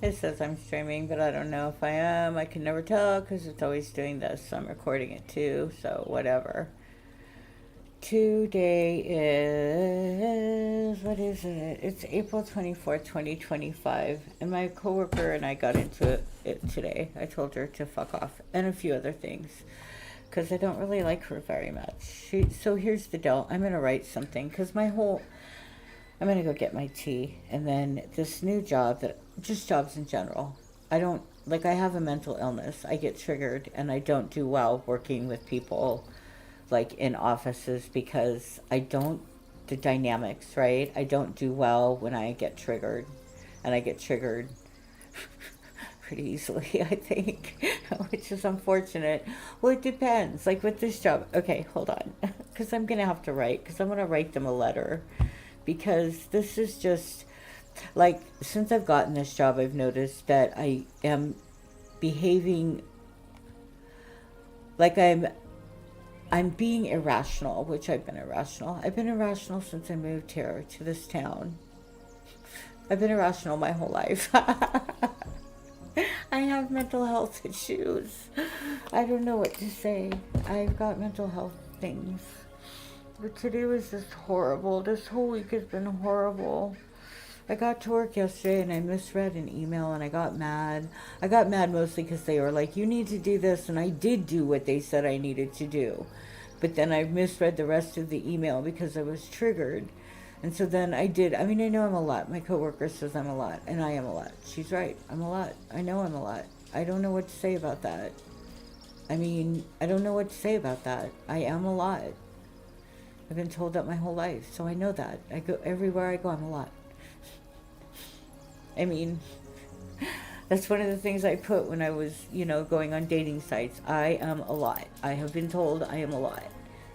It says I'm streaming, but I don't know if I am. I can never tell because it's always doing this. So I'm recording it too, so whatever. Today is, what is it? It's April 24th, 2025. And my coworker and I got into it today. I told her to fuck off and a few other things because I don't really like her very much. So here's the deal. I'm going to write something because I'm going to go get my tea. And then this new job just jobs in general. I don't, like, I have a mental illness. I get triggered and I don't do well working with people like in offices because the dynamics, right? I don't do well when I get triggered, and I get triggered pretty easily, I think, which is unfortunate. Well, it depends. Like with this job, okay, hold on, because I'm gonna have to write, because I'm gonna write them a letter, because this is just like since I've gotten this job, I've noticed that I am behaving like I'm being irrational, which I've been irrational. I've been irrational since I moved here to this town. I've been irrational my whole life. I have mental health issues. I don't know what to say. I've got mental health things. But today was just horrible. This whole week has been horrible. I got to work yesterday and I misread an email and I got mad. I got mad mostly because they were like, you need to do this, and I did do what they said I needed to do. But then I misread the rest of the email because I was triggered. And so then I did. I mean, I know I'm a lot. My coworker says I'm a lot, and I am a lot. She's right. I'm a lot. I know I'm a lot. I don't know what to say about that. I mean, I don't know what to say about that. I am a lot. I've been told that my whole life, so I know that. I go everywhere I go, I'm a lot. I mean, that's one of the things I put when I was, going on dating sites. I am a lot. I have been told I am a lot.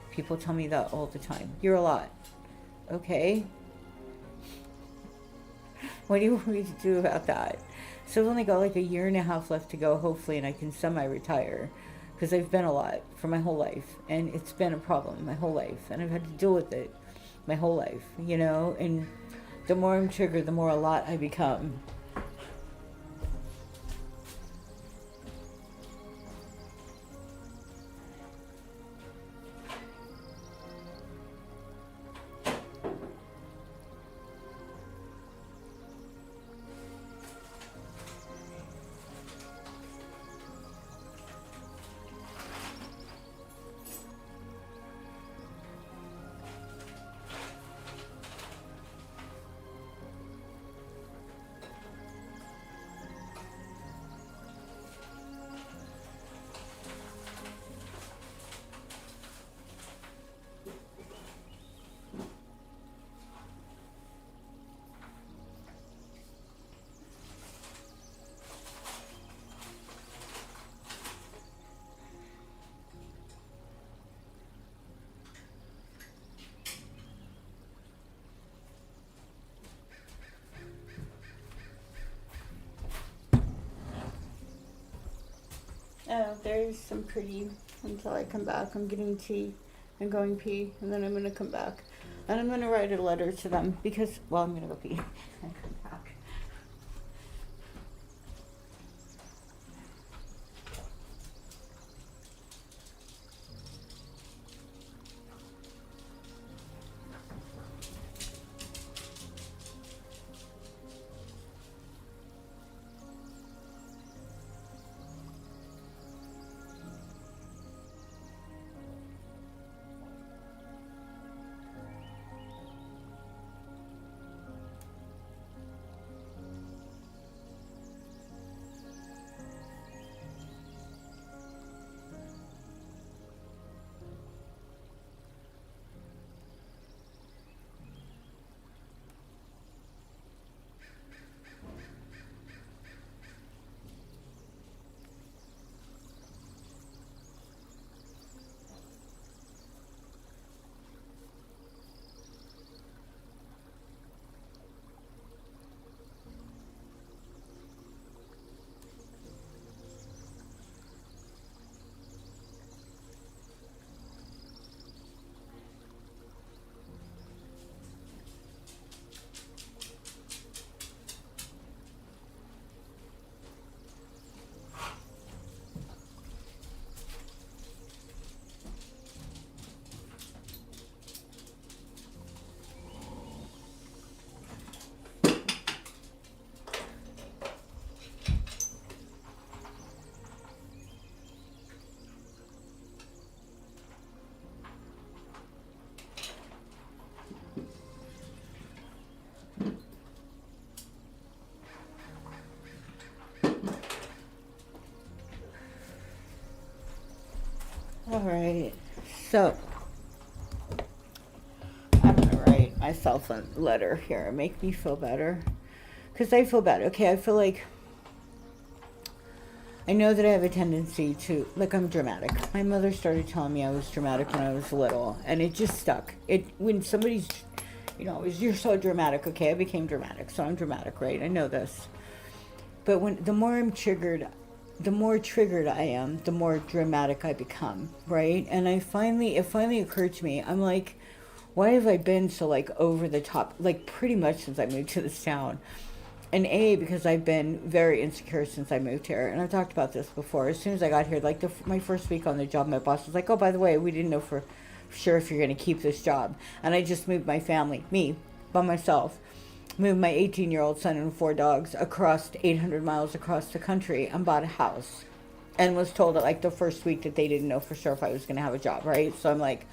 People tell me that all the time. You're a lot. Okay. What do you want me to do about that? So I've only got like a year and a half left to go, hopefully, and I can semi-retire. Because I've been a lot for my whole life. And it's been a problem my whole life. And I've had to deal with it my whole life, And the more I'm triggered, the more a lot I become. Oh, there's some pretty until I come back. I'm getting tea and going pee, and then I'm going to come back. And I'm going to write a letter to them because, well, I'm going to go pee and come back. right. So, I'm gonna write myself a letter here. Make me feel better. Because I feel bad. Okay, I feel like I know that I have a tendency to, like, I'm dramatic. My mother started telling me I was dramatic when I was little, and it just stuck. When somebody's, you're so dramatic. Okay, I became dramatic, so I'm dramatic, right? I know this. But the more I'm triggered, the more triggered I am, the more dramatic I become, right? And it finally occurred to me. I'm like, why have I been so, like, over the top, like, pretty much since I moved to this town? And because I've been very insecure since I moved here. And I've talked about this before. As soon as I got here, like my first week on the job, my boss was like, oh, by the way, we didn't know for sure if you're going to keep this job. And I just moved my family, me, by myself, moved my 18-year-old son and 4 dogs across 800 miles across the country and bought a house. And was told that, like, the first week that they didn't know for sure if I was going to have a job, right? So I'm like,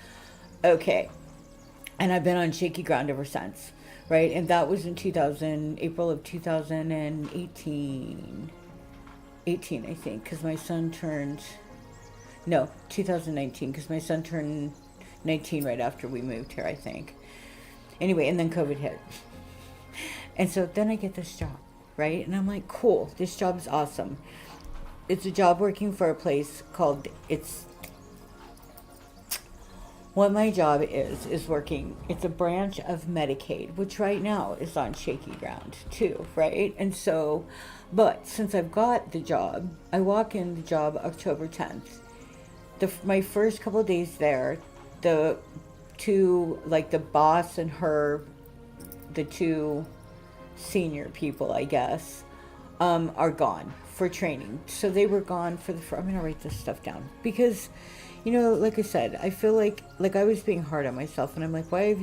okay. And I've been on shaky ground ever since. Right, and that was in April of 2018, I think, because my son turned, 2019, because my son turned 19 right after we moved here, I think. Anyway, and then COVID hit. And so then I get this job, right, and I'm like, cool, this job is awesome. It's a job working for a place called, what my job is working. It's a branch of Medicaid, which right now is on shaky ground too, right? And so, but since I've got the job, I walk in the job October 10th. My first couple of days there, the two, like the boss and the 2 senior people, I guess, are gone for training. So they were gone I'm going to write this stuff down because, like I said, I feel like I was being hard on myself, and I'm like, I've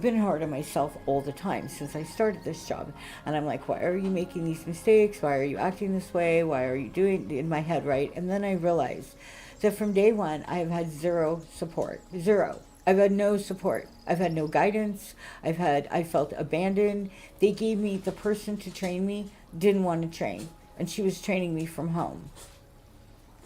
been hard on myself all the time since I started this job, and I'm like, why are you making these mistakes? Why are you acting this way? Why are you doing, in my head, right? And then I realized that from day one, I've had zero support. Zero. I've had no support. I've had no guidance. I felt abandoned. They gave me, the person to train me didn't want to train, and she was training me from home.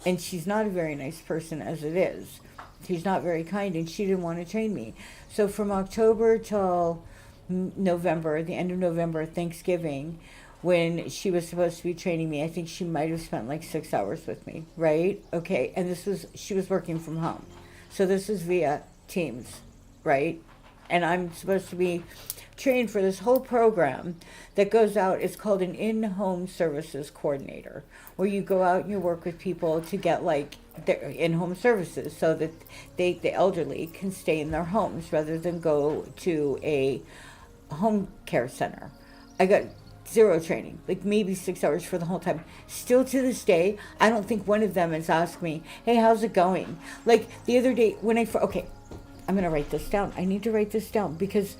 And she's not a very nice person as it is. She's not very kind, and she didn't want to train me. So from October till November, the end of November, Thanksgiving, when she was supposed to be training me, I think she might have spent like 6 hours with me, right? Okay, and she was working from home. So this is via Teams, right? And I'm supposed to be trained for this whole program that goes out. It's called an in-home services coordinator, where you go out and you work with people to get like their in-home services so that the elderly can stay in their homes rather than go to a home care center. I got zero training, like maybe 6 hours for the whole time. Still to this day, I don't think one of them has asked me, hey, how's it going? Like the other day when okay, I'm going to write this down. I need to write this down because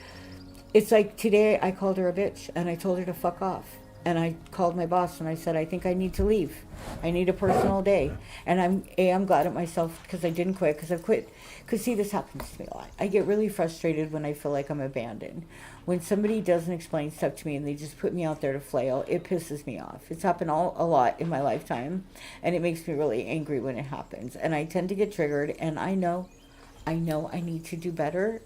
it's like today I called her a bitch and I told her to fuck off. And I called my boss and I said, I think I need to leave. I need a personal day. And I'm glad at myself because I didn't quit, because I've quit. Because see, this happens to me a lot. I get really frustrated when I feel like I'm abandoned. When somebody doesn't explain stuff to me and they just put me out there to flail, it pisses me off. It's happened a lot in my lifetime. And it makes me really angry when it happens. And I tend to get triggered, and I know I need to do better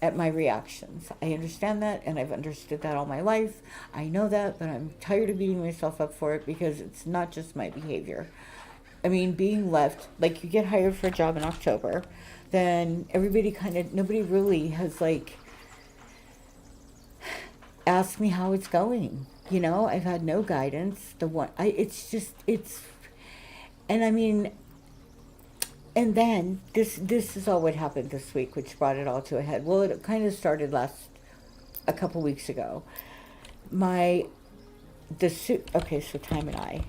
at my reactions. I understand that, and I've understood that all my life. I know that, but I'm tired of beating myself up for it because it's not just my behavior. I mean, being left, like you get hired for a job in October, then nobody really has like asked me how it's going. I've had no guidance. And then this is all what happened this week, which brought it all to a head. Well, it kind of started a couple weeks ago. Okay, so Time and I.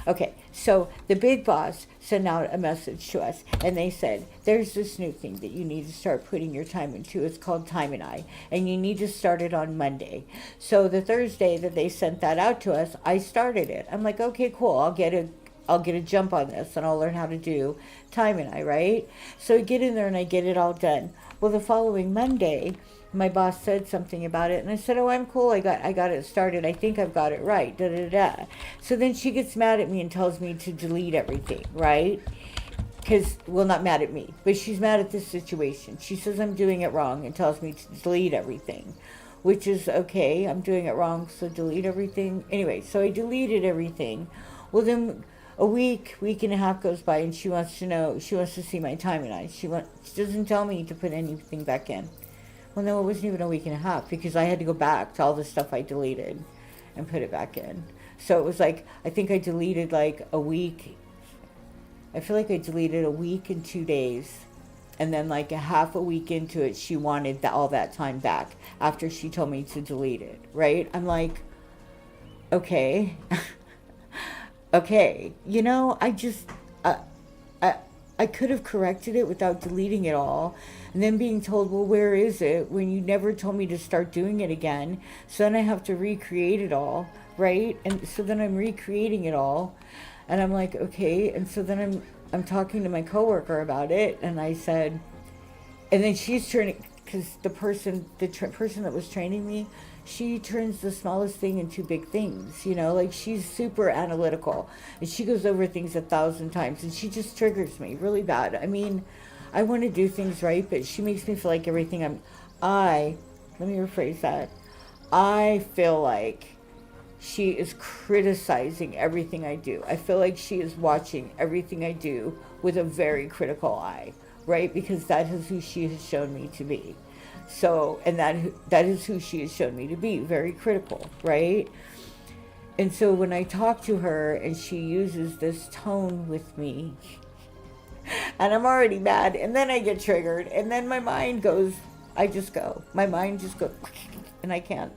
Okay, so the big boss sent out a message to us, and they said, there's this new thing that you need to start putting your time into. It's called Time and I, and you need to start it on Monday. So the Thursday that they sent that out to us, I started it. I'm like, okay, cool, I'll get a jump on this, and I'll learn how to do Time and I, right? So I get in there and I get it all done. Well, the following Monday, my boss said something about it, and I said, "Oh, I'm cool. I got it started. I think I've got it right." Da da da. So then she gets mad at me and tells me to delete everything, right? Because, well, not mad at me, but she's mad at this situation. She says I'm doing it wrong and tells me to delete everything, which is okay. I'm doing it wrong, so delete everything. Anyway, so I deleted everything. Well, then a week and a half goes by, and she wants to see my timeline. She doesn't tell me to put anything back in. Well, no, it wasn't even a week and a half because I had to go back to all the stuff I deleted and put it back in. So it was like, I think I deleted like a week. I feel like I deleted a week and 2 days. And then like a half a week into it, she wanted all that time back after she told me to delete it, right? I'm like, okay. Okay. I could have corrected it without deleting it all. And then being told, well, where is it? When you never told me to start doing it again. So then I have to recreate it all, right? And so then I'm recreating it all. And I'm like, okay. And so then I'm talking to my coworker about it. And I said, and then she's turning, because the person that was training me, she turns the smallest thing into big things, like she's super analytical and she goes over things 1,000 times and she just triggers me really bad. I mean, I want to do things right, but she makes me feel like everything let me rephrase that. I feel like she is criticizing everything I do. I feel like she is watching everything I do with a very critical eye, right? Because that is who she has shown me to be. So, and that is who she has shown me to be, very critical, right? And so when I talk to her and she uses this tone with me, and I'm already mad, and then I get triggered, and then my mind goes, my mind just goes, and I can't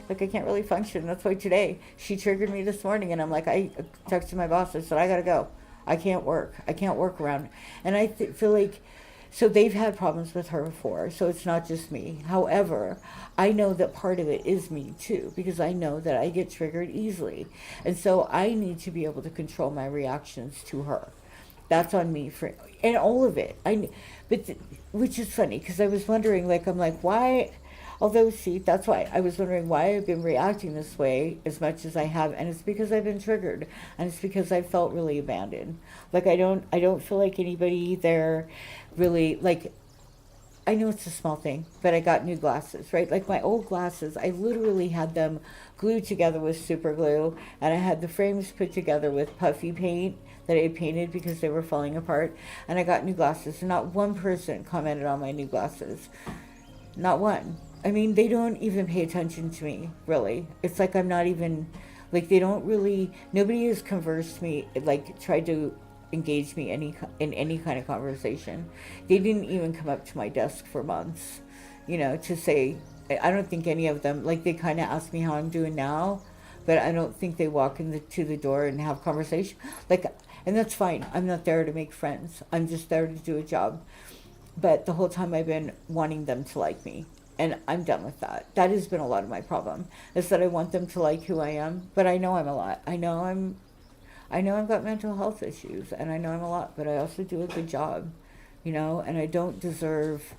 really function. That's why today, she triggered me this morning, and I'm like, I texted my boss, I said, I gotta go. I can't work around. And I feel like, so they've had problems with her before, so it's not just me. However, I know that part of it is me too, because I know that I get triggered easily. And so I need to be able to control my reactions to her. That's on me and all of it. Which is funny, because I was wondering, I'm like, why? Although, see, that's why I was wondering why I've been reacting this way as much as I have, and it's because I've been triggered, and it's because I felt really abandoned. Like I don't feel like anybody there really, I know it's a small thing, but I got new glasses, right? Like my old glasses, I literally had them glued together with super glue, and I had the frames put together with puffy paint that I painted because they were falling apart, and I got new glasses, and not one person commented on my new glasses. Not one. I mean, they don't even pay attention to me, really. It's like I'm not even, they don't really, nobody has conversed me, tried to engage me in any kind of conversation. They didn't even come up to my desk for months, to say, I don't think any of them, they kind of ask me how I'm doing now, but I don't think they walk to the door and have conversation. And that's fine. I'm not there to make friends. I'm just there to do a job. But the whole time I've been wanting them to like me. And I'm done with that. That has been a lot of my problem, is that I want them to like who I am, but I know I'm a lot. I know I've got mental health issues, and I know I'm a lot, but I also do a good job, and I don't deserve,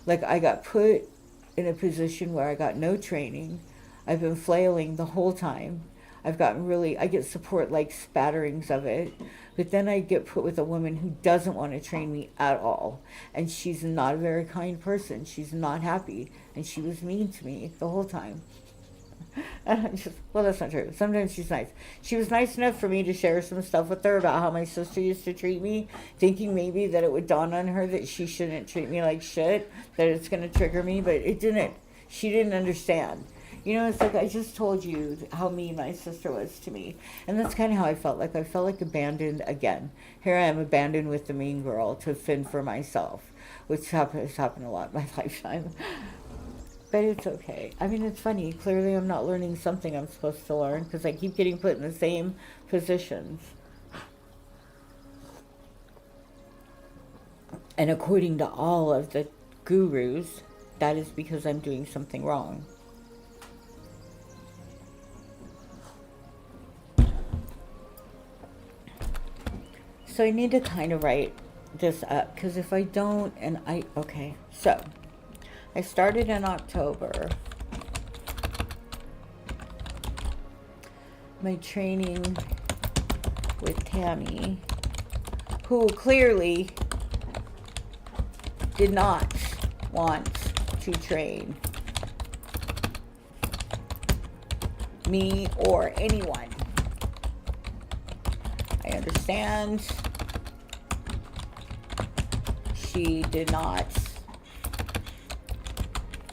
I got put in a position where I got no training. I've been flailing the whole time. I get support spatterings of it, but then I get put with a woman who doesn't want to train me at all, and she's not a very kind person. She's not happy, and she was mean to me the whole time. And I'm just, well, that's not true. Sometimes she's nice. She was nice enough for me to share some stuff with her about how my sister used to treat me, thinking maybe that it would dawn on her that she shouldn't treat me like shit, that it's going to trigger me, but it didn't. She didn't understand. It's like I just told you how mean my sister was to me. And that's kind of how I felt. I felt abandoned again. Here I am, abandoned with the mean girl to fend for myself, which has happened a lot in my lifetime. But it's okay. I mean, it's funny. Clearly I'm not learning something I'm supposed to learn, because I keep getting put in the same positions. And according to all of the gurus, that is because I'm doing something wrong. So I need to kind of write this up, because if I don't, so I started in October. My training with Tammy, who clearly did not want to train me or anyone. I understand she did not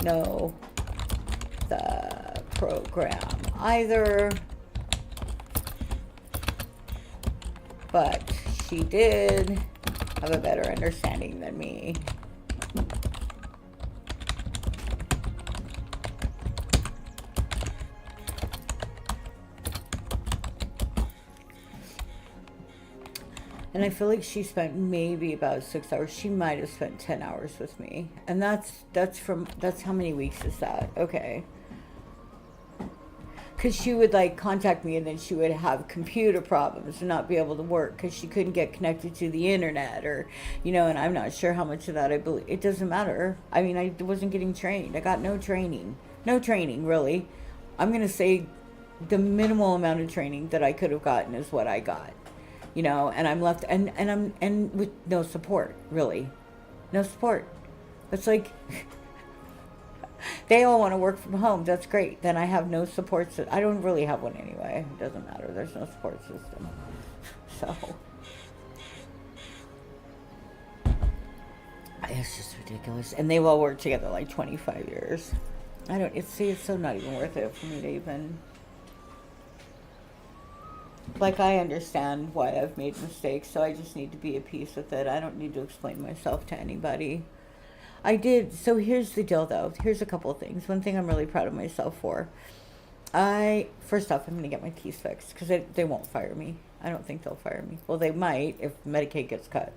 know the program either, but she did have a better understanding than me. And I feel like she spent maybe about 6 hours. She might have spent 10 hours with me. And that's how many weeks is that? Okay. Because she would like contact me and then she would have computer problems and not be able to work because she couldn't get connected to the internet, or, you know, and I'm not sure how much of that I believe. It doesn't matter. I mean, I wasn't getting trained. I got no training. No training, really. I'm going to say the minimal amount of training that I could have gotten is what I got. You know, and I'm left and with no support, really. No support. It's like they all want to work from home. That's great. Then I have no support. I don't really have one anyway. It doesn't matter. There's no support system. So it's just ridiculous. And they've all worked together like 25 years. It's so not even worth it for me to even. Like, I understand why I've made mistakes, so I just need to be at peace with it. I don't need to explain myself to anybody. I did. So here's the deal, though. Here's a couple of things. One thing I'm really proud of myself for. First off, I'm going to get my teeth fixed because they won't fire me. I don't think they'll fire me. Well, they might if Medicaid gets cut.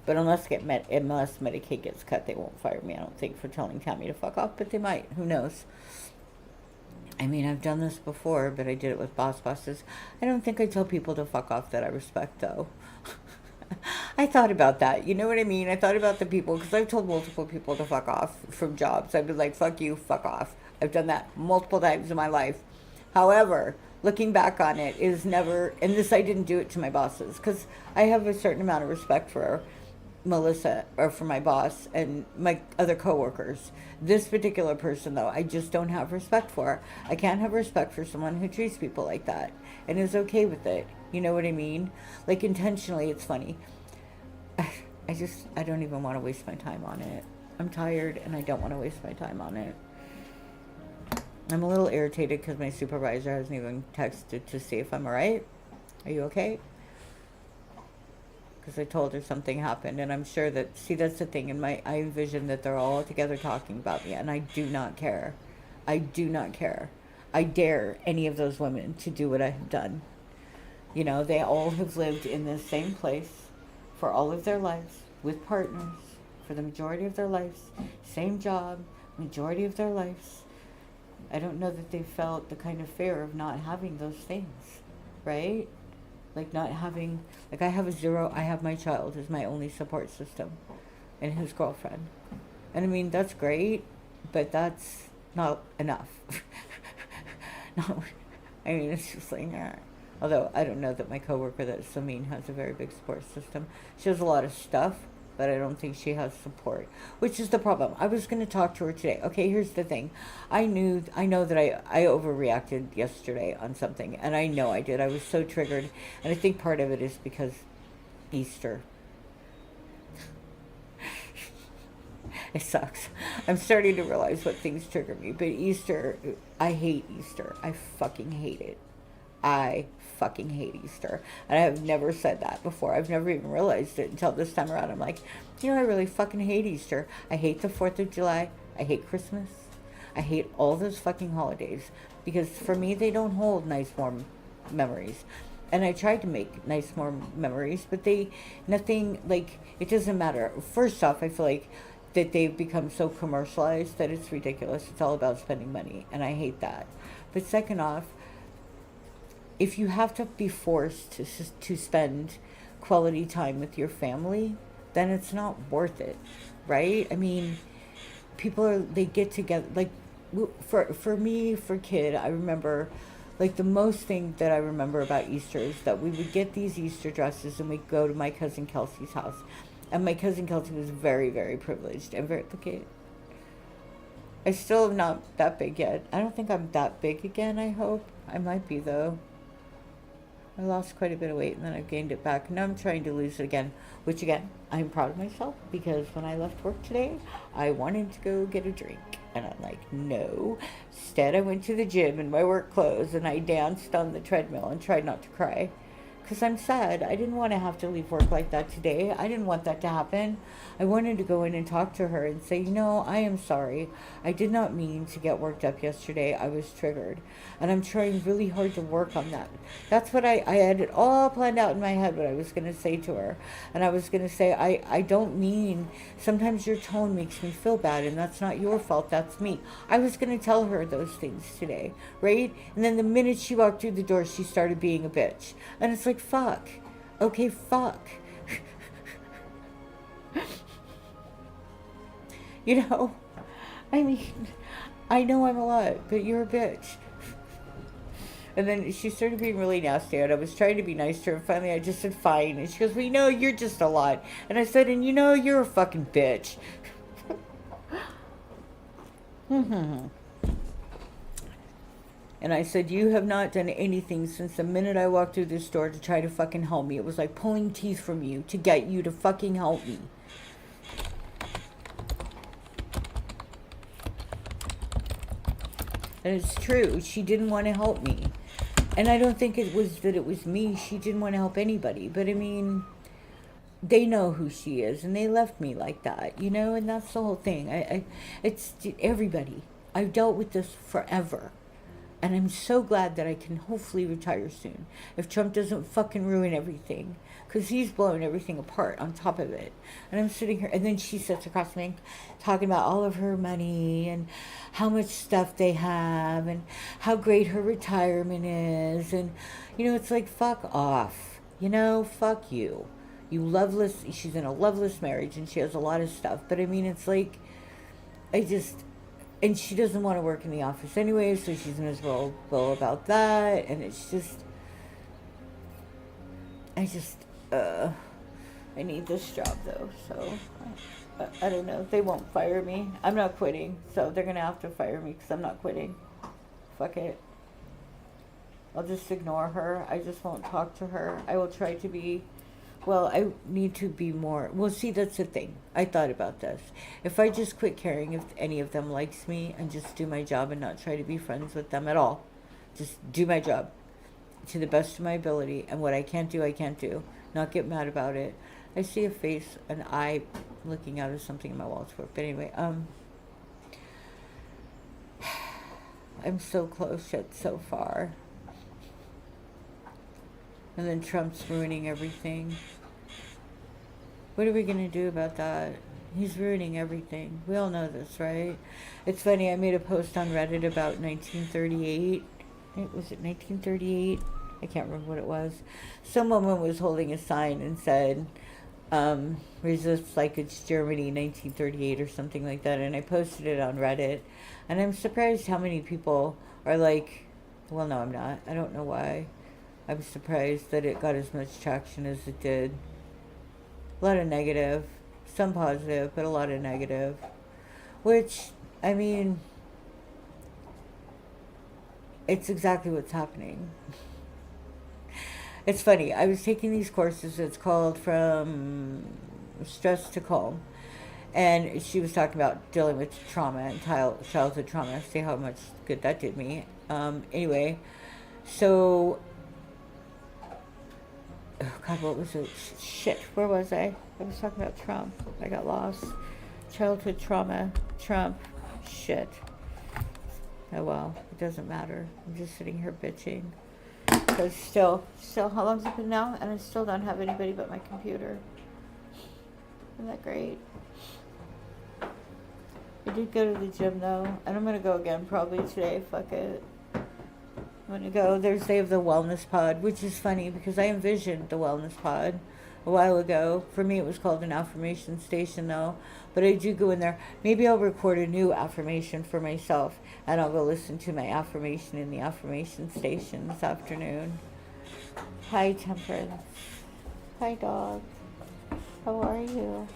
But unless Medicaid gets cut, they won't fire me, I don't think, for telling Tammy to fuck off. But they might. Who knows? I mean, I've done this before, but I did it with bosses. I don't think I tell people to fuck off that I respect, though. I thought about that. You know what I mean? I thought about the people, because I've told multiple people to fuck off from jobs. I've been like, fuck you, fuck off. I've done that multiple times in my life. However, looking back on it is never, and this I didn't do it to my bosses, because I have a certain amount of respect for Melissa, or for my boss and my other coworkers. This particular person, though, I just don't have respect for. I can't have respect for someone who treats people like that and is okay with it. You know what I mean? Like, intentionally. It's funny. I don't even want to waste my time on it. I'm tired and I don't want to waste my time on it. I'm a little irritated because my supervisor hasn't even texted to see if I'm alright. Are you okay? Because I told her something happened, and I'm sure that, see, that's the thing, I envision that they're all together talking about me, and I do not care. I do not care. I dare any of those women to do what I have done. You know, they all have lived in the same place for all of their lives, with partners, for the majority of their lives, same job, majority of their lives. I don't know that they felt the kind of fear of not having those things, right? Like not having, like I have my child as my only support system and his girlfriend. And I mean, that's great, but that's not enough. No, I mean, it's just like, although I don't know that my coworker that's so mean has a very big support system. She has a lot of stuff, but I don't think she has support, which is the problem. I was going to talk to her today. Okay, here's the thing. I know that I overreacted yesterday on something, and I know I did. I was so triggered, and I think part of it is because Easter. It sucks. I'm starting to realize what things trigger me, but Easter, I hate Easter. I fucking hate it. I fucking hate Easter. And I have never said that before. I've never even realized it until this time around. I'm like, you know, I really fucking hate Easter. I hate the 4th of July. I hate Christmas. I hate all those fucking holidays. Because for me, they don't hold nice, warm memories. And I tried to make nice, warm memories, but nothing, like, it doesn't matter. First off, I feel like that they've become so commercialized that it's ridiculous. It's all about spending money. And I hate that. But second off, if you have to be forced to spend quality time with your family, then it's not worth it, right? I mean, they get together, like, for me, for kid, I remember, like, the most thing that I remember about Easter is that we would get these Easter dresses and we'd go to my cousin Kelsey's house. And my cousin Kelsey was very, very privileged and very, okay, I still am not that big yet. I don't think I'm that big again, I hope. I might be, though. I lost quite a bit of weight and then I've gained it back. Now I'm trying to lose it again, which again, I'm proud of myself because when I left work today, I wanted to go get a drink. And I'm like, no. Instead, I went to the gym in my work clothes and I danced on the treadmill and tried not to cry. Because I'm sad. I didn't want to have to leave work like that today. I didn't want that to happen. I wanted to go in and talk to her and say, I am sorry. I did not mean to get worked up yesterday. I was triggered. And I'm trying really hard to work on that. That's what I had it all planned out in my head, what I was going to say to her. And I was going to say, I don't mean, sometimes your tone makes me feel bad, and that's not your fault. That's me. I was going to tell her those things today, right? And then the minute she walked through the door, she started being a bitch. And it's like, fuck. Okay, fuck. I mean, I know I'm a lot, but you're a bitch. And then she started being really nasty, and I was trying to be nice to her, and finally I just said, fine. And she goes, well, you're just a lot. And I said, and you're a fucking bitch. And I said, you have not done anything since the minute I walked through this door to try to fucking help me. It was like pulling teeth from you to get you to fucking help me. And it's true. She didn't want to help me. And I don't think it was that it was me. She didn't want to help anybody. But I mean, they know who she is. And they left me like that, And that's the whole thing. It's everybody. I've dealt with this forever. And I'm so glad that I can hopefully retire soon. If Trump doesn't fucking ruin everything. Because he's blowing everything apart on top of it. And I'm sitting here. And then she sits across from me talking about all of her money. And how much stuff they have. And how great her retirement is. And, it's like, fuck off. Fuck you. You loveless. She's in a loveless marriage. And she has a lot of stuff. But I mean, it's like, and she doesn't want to work in the office anyway, so she's miserable about that. And it's just, I need this job though, so I don't know. They won't fire me. I'm not quitting, so they're going to have to fire me because I'm not quitting. Fuck it. I'll just ignore her. I just won't talk to her. I will try to be, I need to be more, see, that's the thing. I thought about this. If I just quit caring if any of them likes me and just do my job and not try to be friends with them at all, just do my job to the best of my ability, and what I can't do, I can't do. Not get mad about it. I see a face, an eye looking out of something in my wall. But anyway, I'm so close yet so far. And then Trump's ruining everything. What are we going to do about that? He's ruining everything. We all know this, right? It's funny, I made a post on Reddit about 1938. Was it 1938? I can't remember what it was. Some woman was holding a sign and said, resist like it's Germany 1938 or something like that. And I posted it on Reddit. And I'm surprised how many people are like, well, no, I'm not. I don't know why. I'm surprised that it got as much traction as it did. A lot of negative, some positive, but a lot of negative. Which, I mean, it's exactly what's happening. It's funny, I was taking these courses, it's called From Stress to Calm. And she was talking about dealing with trauma and childhood trauma. See how much good that did me. Anyway, so... Oh God, what was it? Shit, where was I? I was talking about Trump. I got lost. Childhood trauma, Trump, shit. Oh well, it doesn't matter. I'm just sitting here bitching. Because still, how long's it been now? And I still don't have anybody but my computer. Isn't that great? I did go to the gym though, and I'm gonna go again probably today. Fuck it. I'm gonna go. They have the wellness pod, which is funny because I envisioned the wellness pod a while ago. For me, it was called an affirmation station, though. But I do go in there. Maybe I'll record a new affirmation for myself, and I'll go listen to my affirmation in the affirmation station this afternoon. Hi, Temperance. Hi, dog. How are you?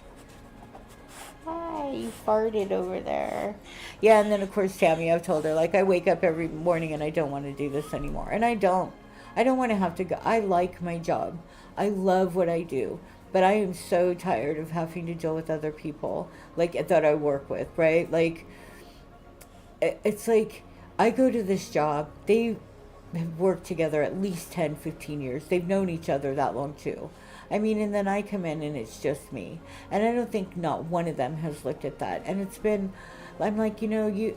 Hi, you farted over there. Yeah, and then of course Tammy, I've told her, like, I wake up every morning and I don't want to do this anymore. And I don't want to have to go. I like my job. I love what I do. But I am so tired of having to deal with other people, like, that I work with, right? Like, it's like, I go to this job, they have worked together at least 10, 15 years. They've known each other that long too. I mean, and then I come in and it's just me. And I don't think not one of them has looked at that. And it's been, I'm like, you,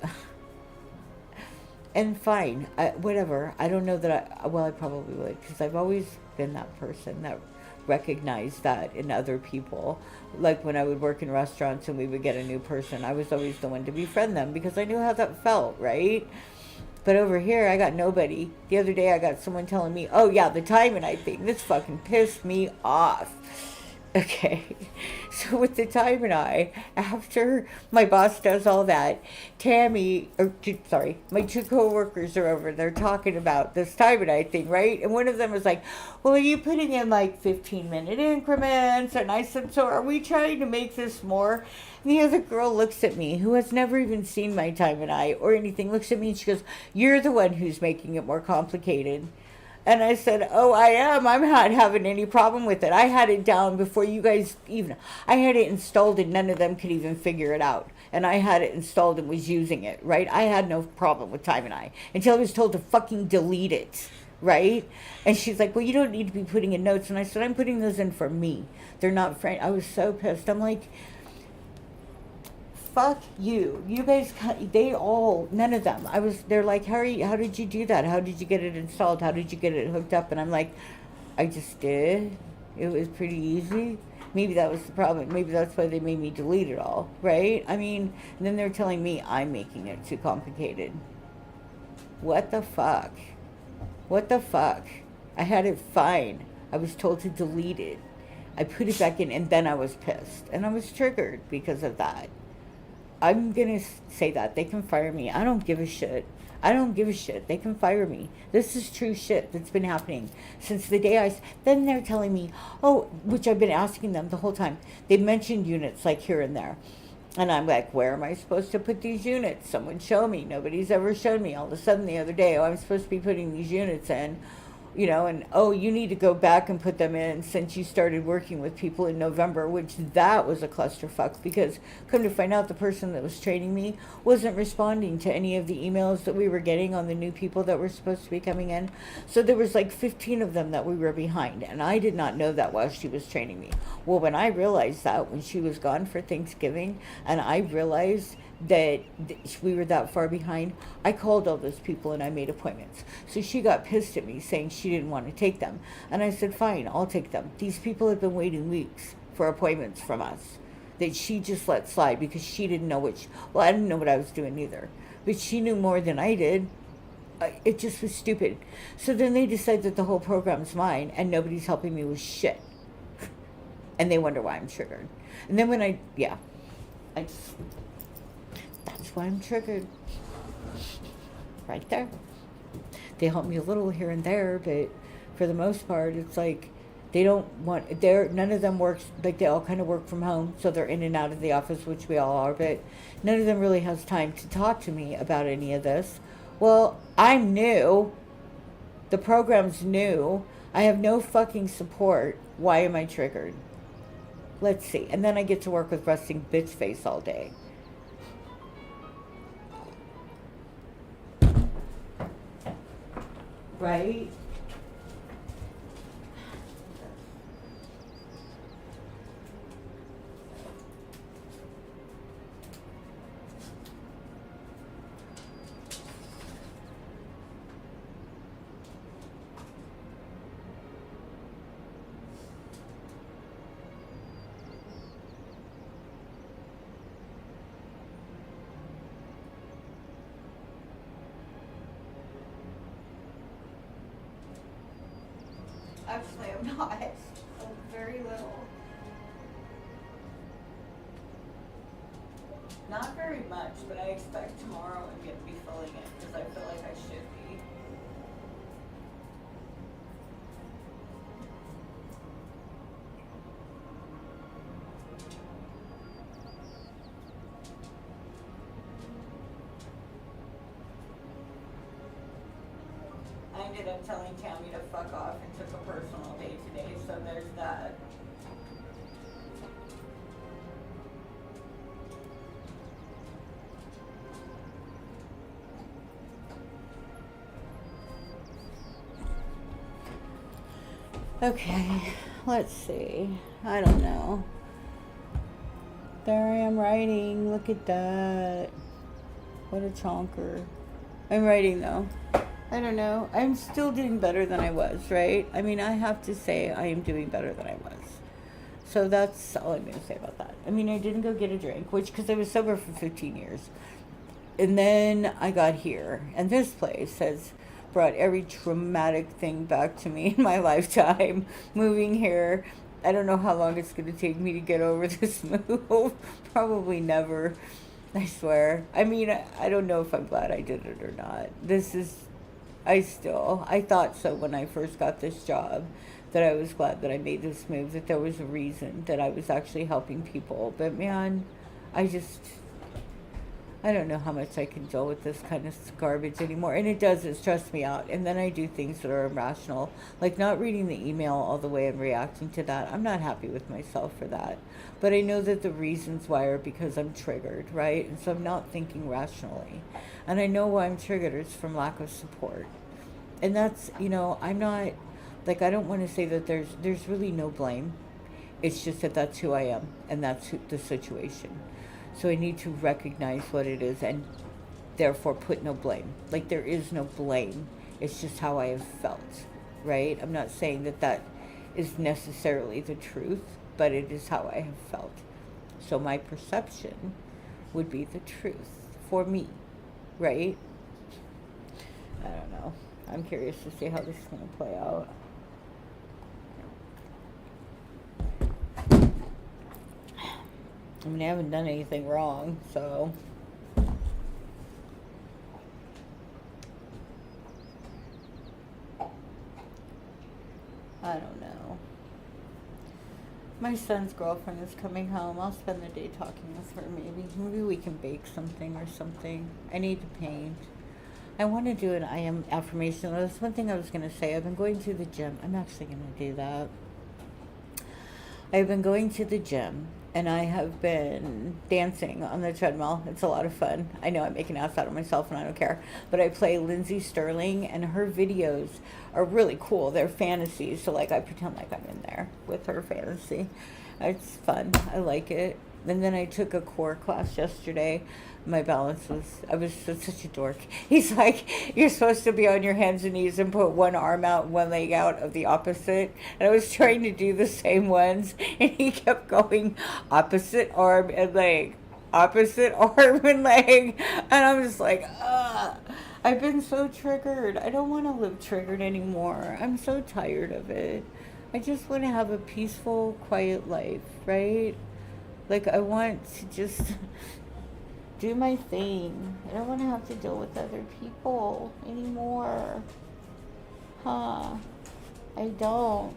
and fine, whatever. I don't know that I probably would, because I've always been that person that recognized that in other people. Like when I would work in restaurants and we would get a new person, I was always the one to befriend them because I knew how that felt, right? But over here, I got nobody. The other day, I got someone telling me, oh, yeah, the time and I think this fucking pissed me off. Okay. So with the time and I, after my boss does all that, my two coworkers are over there talking about this time and I thing, right? And one of them was like, well, are you putting in like 15-minute increments? And I said, so are we trying to make this more? And the other girl looks at me, who has never even seen my time and I or anything, looks at me and she goes, you're the one who's making it more complicated. And I said, oh, I am. I'm not having any problem with it. I had it down before you guys even, I had it installed and none of them could even figure it out. And I had it installed and was using it, right? I had no problem with time and I until I was told to fucking delete it, right? And she's like, well, you don't need to be putting in notes. And I said, I'm putting those in for me. They're not friend. I was so pissed. I'm like, fuck you. You guys, none of them. They're like, Harry, how did you do that? How did you get it installed? How did you get it hooked up? And I'm like, I just did. It was pretty easy. Maybe that was the problem. Maybe that's why they made me delete it all, right? I mean, and then they're telling me I'm making it too complicated. What the fuck? What the fuck? I had it fine. I was told to delete it. I put it back in and then I was pissed. And I was triggered because of that. I'm going to say that. They can fire me. I don't give a shit. I don't give a shit. They can fire me. This is true shit that's been happening since the day then they're telling me, oh, which I've been asking them the whole time. They mentioned units like here and there. And I'm like, where am I supposed to put these units? Someone show me. Nobody's ever shown me. All of a sudden the other day, oh, I'm supposed to be putting these units in. And oh, you need to go back and put them in since you started working with people in November, which that was a clusterfuck because come to find out the person that was training me wasn't responding to any of the emails that we were getting on the new people that were supposed to be coming in. So there was like 15 of them that we were behind, and I did not know that while she was training me. Well, when I realized that when she was gone for Thanksgiving and I realized that we were that far behind, I called all those people and I made appointments. So she got pissed at me saying she didn't want to take them. And I said, fine, I'll take them. These people have been waiting weeks for appointments from us that she just let slide because she didn't know I didn't know what I was doing either. But she knew more than I did. It just was stupid. So then they decide that the whole program's mine and nobody's helping me with shit. And they wonder why I'm triggered. And then that's why I'm triggered. Right there. They help me a little here and there, but for the most part, it's like none of them works, like they all kind of work from home, so they're in and out of the office, which we all are, but none of them really has time to talk to me about any of this. Well, I'm new. The program's new. I have no fucking support. Why am I triggered? Let's see. And then I get to work with resting bitch face all day. Right? Actually, I'm not. very little. Not very much, but I expect tomorrow I'm going to be filling it because I feel like I should be. I ended up telling Tammy to fuck off and took a personal day today, so there's that. Okay, let's see. I don't know. There I am writing. Look at that. What a chonker. I'm writing though. I don't know. I'm still doing better than I was, right? I mean, I have to say I am doing better than I was. So that's all I'm going to say about that. I mean, I didn't go get a drink, because I was sober for 15 years. And then I got here. And this place has brought every traumatic thing back to me in my lifetime. Moving here. I don't know how long it's going to take me to get over this move. Probably never. I swear. I mean, I don't know if I'm glad I did it or not. I thought so when I first got this job, that I was glad that I made this move, that there was a reason, that I was actually helping people. But man, I don't know how much I can deal with this kind of garbage anymore. And it stress me out. And then I do things that are irrational, like not reading the email all the way and reacting to that. I'm not happy with myself for that. But I know that the reasons why are because I'm triggered, right? And so I'm not thinking rationally. And I know why I'm triggered. It's from lack of support. And that's, I'm not, I don't want to say that there's really no blame. It's just that that's who I am. And that's the situation. So I need to recognize what it is and therefore put no blame. There is no blame. It's just how I have felt, right? I'm not saying that is necessarily the truth, but it is how I have felt. So my perception would be the truth for me, right? I don't know. I'm curious to see how this is going to play out. I mean, I haven't done anything wrong, so. I don't know. My son's girlfriend is coming home. I'll spend the day talking with her, maybe. Maybe we can bake something or something. I need to paint. I want to do an I am affirmation. That's one thing I was going to say. I've been going to the gym. I'm actually going to do that. I've been going to the gym. And I have been dancing on the treadmill. It's a lot of fun. I know I'm making an ass out of myself and I don't care. But I play Lindsay Sterling and her videos are really cool. They're fantasies. So I pretend like I'm in there with her fantasy. It's fun. I like it. And then I took a core class yesterday. My balance I was such a dork. He's like, you're supposed to be on your hands and knees and put one arm out, one leg out of the opposite. And I was trying to do the same ones. And he kept going opposite arm and leg, opposite arm and leg. And I'm just like, ugh. I've been so triggered. I don't want to live triggered anymore. I'm so tired of it. I just want to have a peaceful, quiet life, right? I want to just do my thing. I don't want to have to deal with other people anymore. I don't.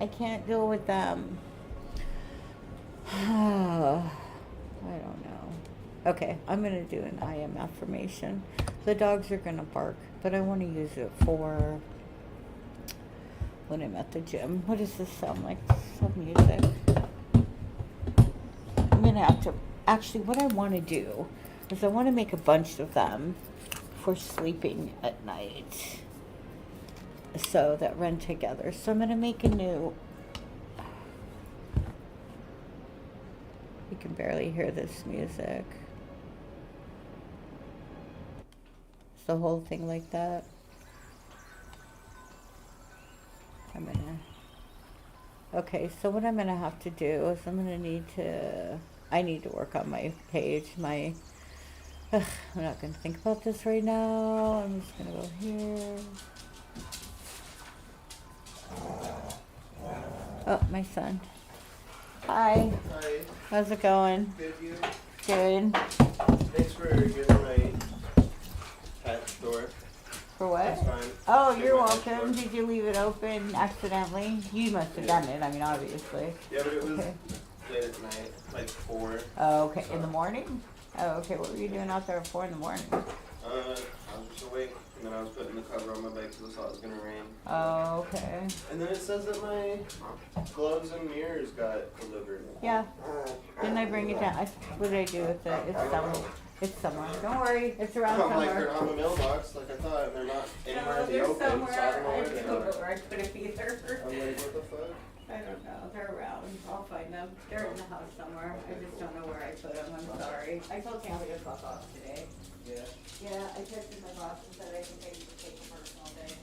I can't deal with them. I don't know. Okay, I'm going to do an I am affirmation. The dogs are going to bark, but I want to use it for when I'm at the gym. What does this sound like? Some music. I'm going to have to, actually what I want to do is I want to make a bunch of them for sleeping at night so that run together. So I'm going to make a new, you can barely hear this music. It's the whole thing like that. Okay, so what I'm going to have to do is I need to work on my page. I'm not going to think about this right now. I'm just going to go here. Oh, my son. Hi. Hi. How's it going? Good, you? Good. Thanks for giving my pet door. For what? That's fine. Oh, Give you're my pet welcome. door. Did you leave it open accidentally? You must have done it. I mean, obviously. Yeah, but it was Okay. late at night, like 4. Oh, okay. In the morning? Oh, okay. What were you doing out there at 4 in the morning? I was just awake, and then I was putting the cover on my bike because I thought it was gonna rain. Oh, okay. And then it says that my gloves and mirrors got delivered. Yeah. Didn't I bring it down? What did I do with it? It's somewhere. It's somewhere. Don't worry. It's around I'm like, they're somewhere. not in the mailbox, like I thought, and they're not anywhere in the they're open, so I don't know somewhere. where I they don't know are. where I put it either. I'm like, what the fuck? I don't know. They're around. I'll find them. They're in the house somewhere. I just don't know where I put them. I'm sorry. I told Tammy to fuck off today. Yeah. Yeah, I texted my boss and said I think I need to take a personal day.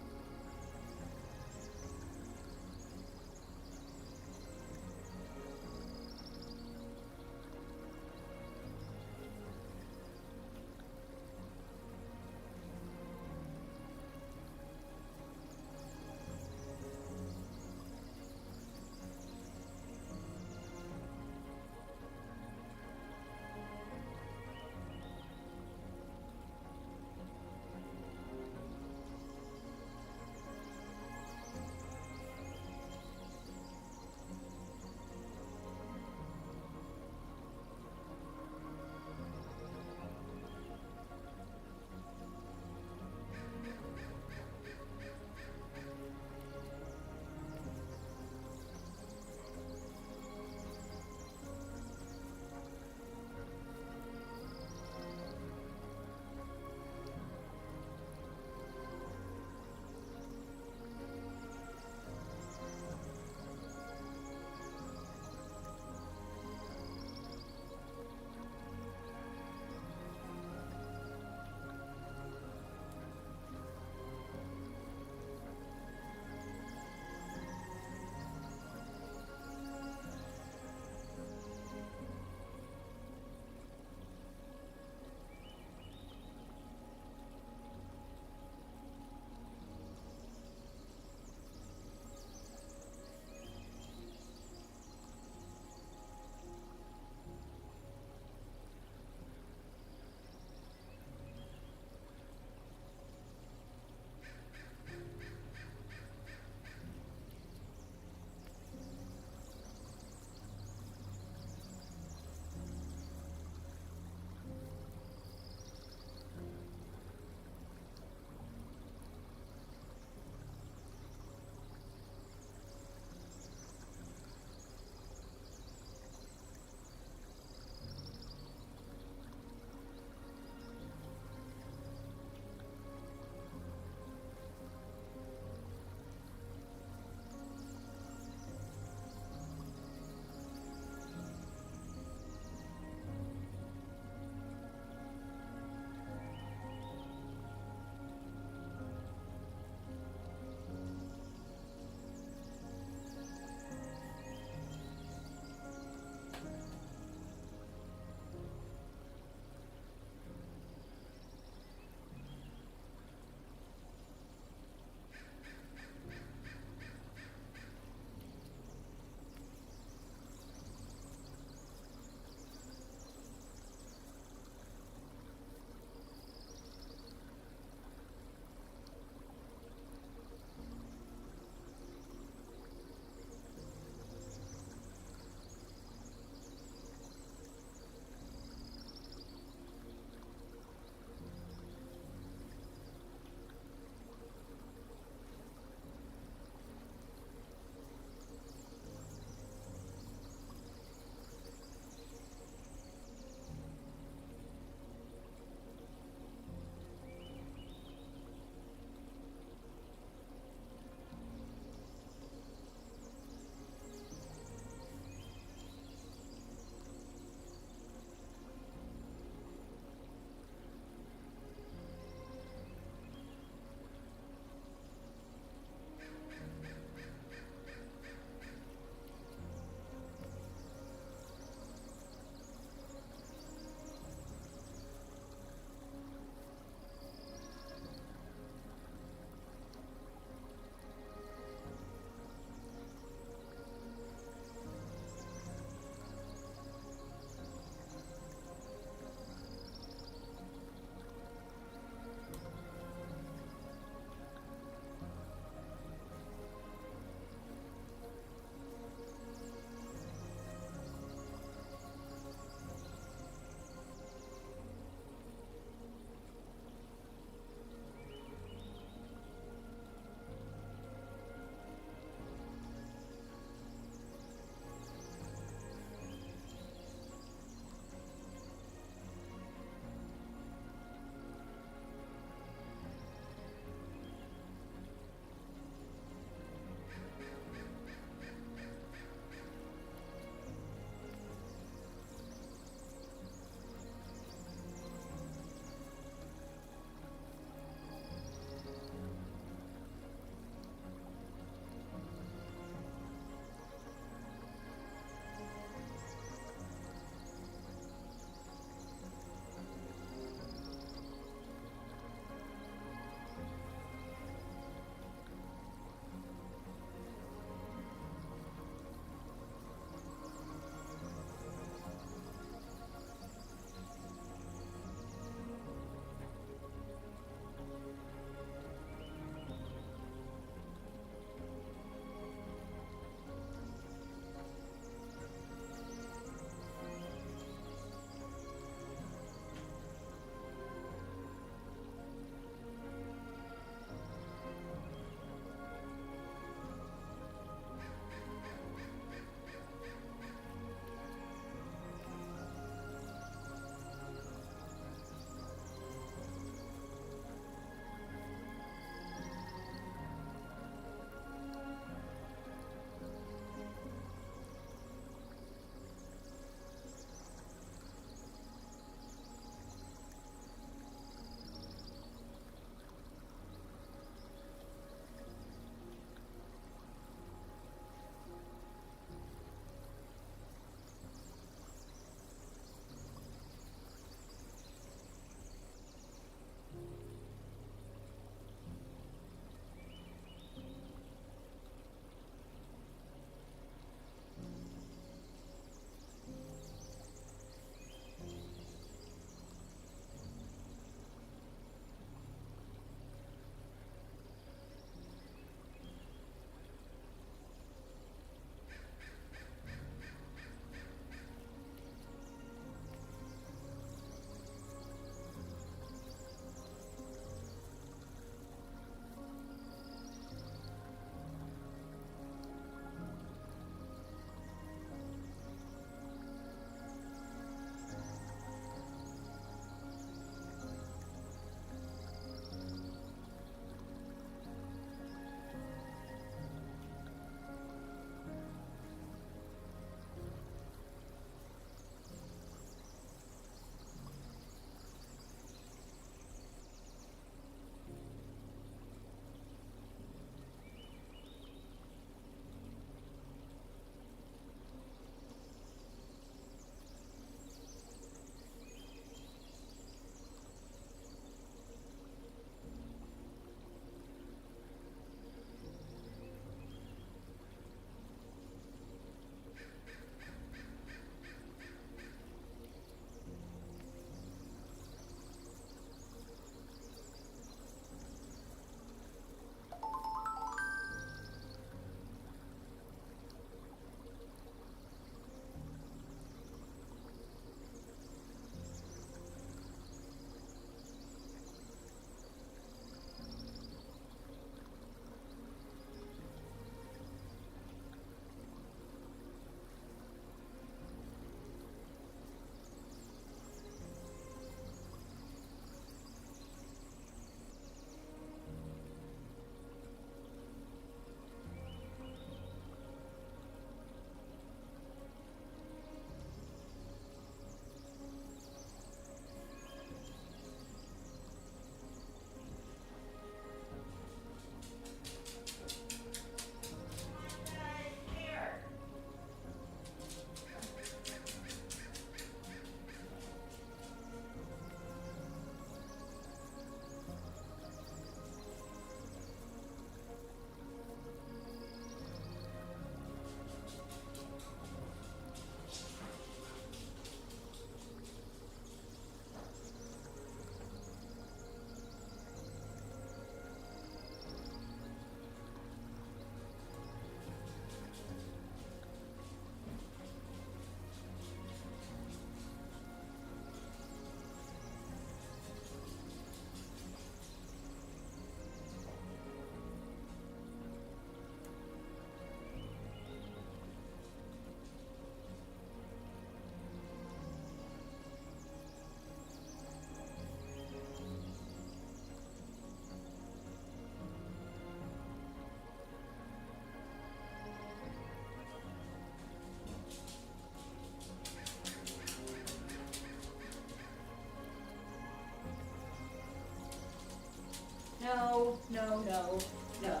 no, no, no, no,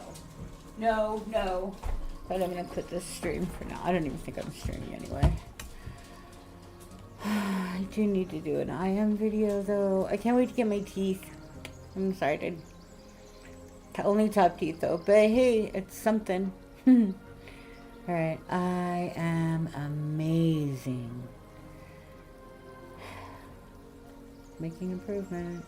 no, no. But I'm gonna quit this stream for now. I don't even think I'm streaming anyway. I do need to do an IM video though. I can't wait to get my teeth. I'm excited. Only top teeth though, but hey, it's something. Alright, I am amazing. Making improvement.